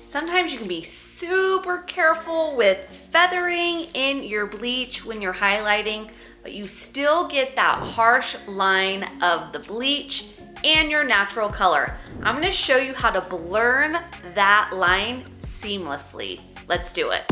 Sometimes you can be super careful with feathering in your bleach when you're highlighting, but you still get that harsh line of the bleach and your natural color. I'm gonna show you how to blur that line seamlessly. Let's do it.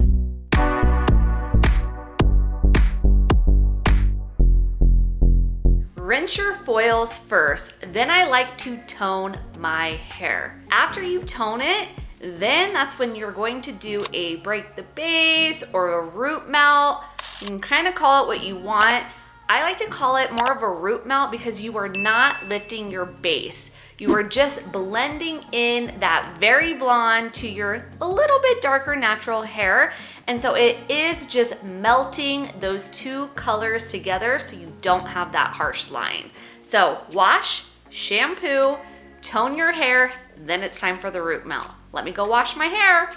Rinse your foils first, then I like to tone my hair. After you tone it, then that's when you're going to do a break the base or a root melt. You can kind of call it what you want. I like to call it more of a root melt because you are not lifting your base. You are just blending in that very blonde to your a little bit darker natural hair. And so it is just melting those two colors together so you don't have that harsh line. So wash, shampoo, tone your hair, then it's time for the root melt. Let me go wash my hair.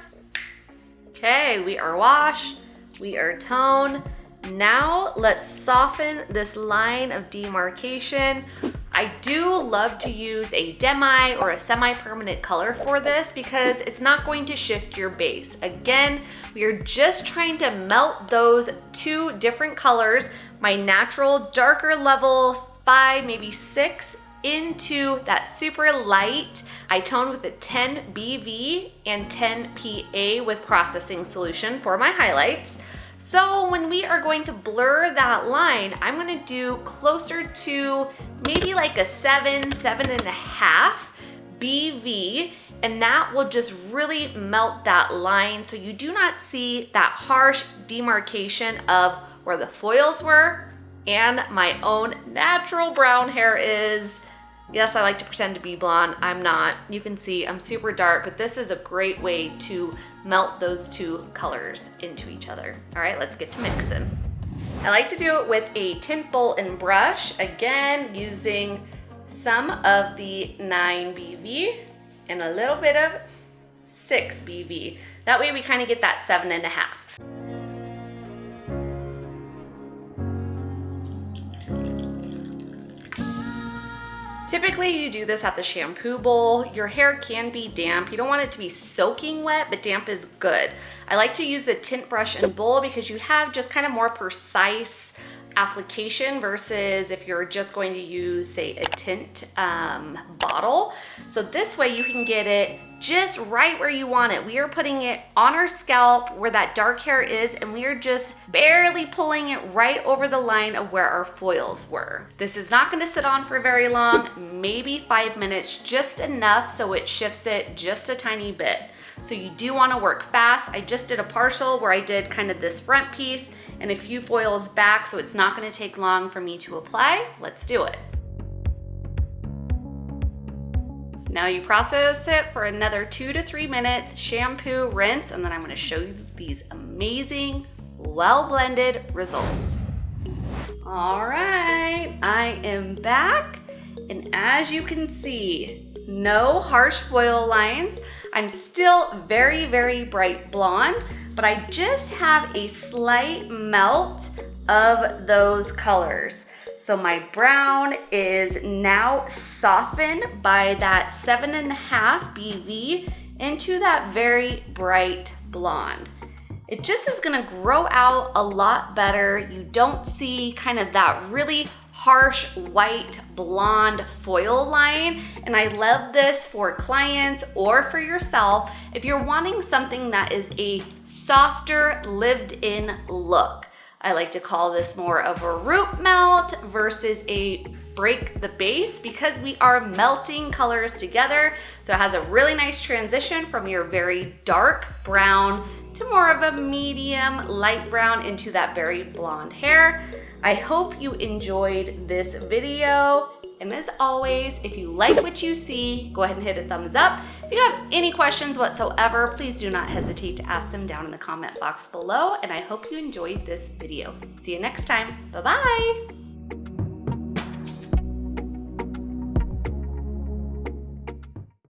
Okay, we are washed, we are toned. Now let's soften this line of demarcation. I do love to use a demi or a semi-permanent color for this because it's not going to shift your base. Again, we are just trying to melt those two different colors, my natural darker level 5, maybe 6, into that super light. I toned with a 10 BV and 10 PA with processing solution for my highlights. So when we are going to blur that line, I'm gonna do closer to maybe like a 7.5 BV, and that will just really melt that line so you do not see that harsh demarcation of where the foils were and my own natural brown hair is. Yes, I like to pretend to be blonde. I'm not. You can see I'm super dark, but this is a great way to melt those two colors into each other. All right, let's get to mixing. I like to do it with a tint bowl and brush, again, using some of the 9 BV and a little bit of 6 BV. That way we kind of get that 7.5. Typically you do this at the shampoo bowl. Your hair can be damp. You don't want it to be soaking wet, but damp is good. I like to use the tint brush and bowl because you have just kind of more precise application versus if you're just going to use, say, a tint bottle. So this way you can get it just right where you want it. We are putting it on our scalp where that dark hair is, and we are just barely pulling it right over the line of where our foils were. This is not going to sit on for very long, maybe 5 minutes, just enough so it shifts it just a tiny bit. So you do want to work fast. I just did a partial where I did kind of this front piece and a few foils back, so it's not going to take long for me to apply. Let's do it. Now you process it for another 2 to 3 minutes, shampoo, rinse, and then I'm going to show you these amazing, well-blended results. All right, I am back, and as you can see, no harsh foil lines. I'm still very, very bright blonde, but I just have a slight melt of those colors. So my brown is now softened by that 7.5 BV into that very bright blonde. It just is gonna grow out a lot better. You don't see kind of that really harsh white blonde foil line, and I love this for clients or for yourself if you're wanting something that is a softer lived-in look. I like to call this more of a root melt versus a break the base because we are melting colors together, so it has a really nice transition from your very dark brown to more of a medium light brown into that very blonde hair. I hope you enjoyed this video, and as always, if you like what you see, go ahead and hit a thumbs up. If you have any questions whatsoever, please do not hesitate to ask them down in the comment box below, and I hope you enjoyed this video. See you next time. Bye-bye.